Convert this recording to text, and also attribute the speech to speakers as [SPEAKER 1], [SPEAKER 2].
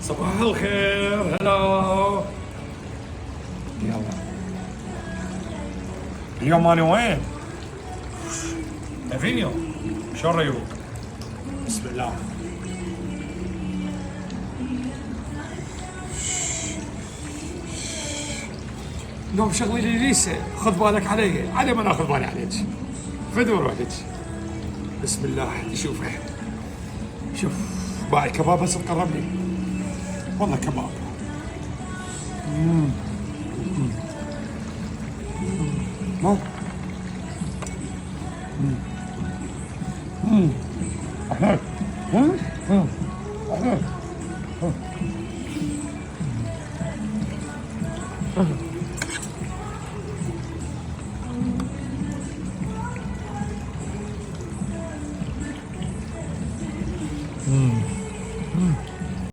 [SPEAKER 1] صباح الخير. هلا. يلا اليوم انا وين؟ افينيو. شو الريوق؟ بسم الله. اليوم شغلي لي ليسه، خذ بالك علي ما ناخذ بالي عليك. فدور وحدك. بسم الله. شوفه شوف باعي كباب بس تقرب لي. والله كباب. ما أحلى.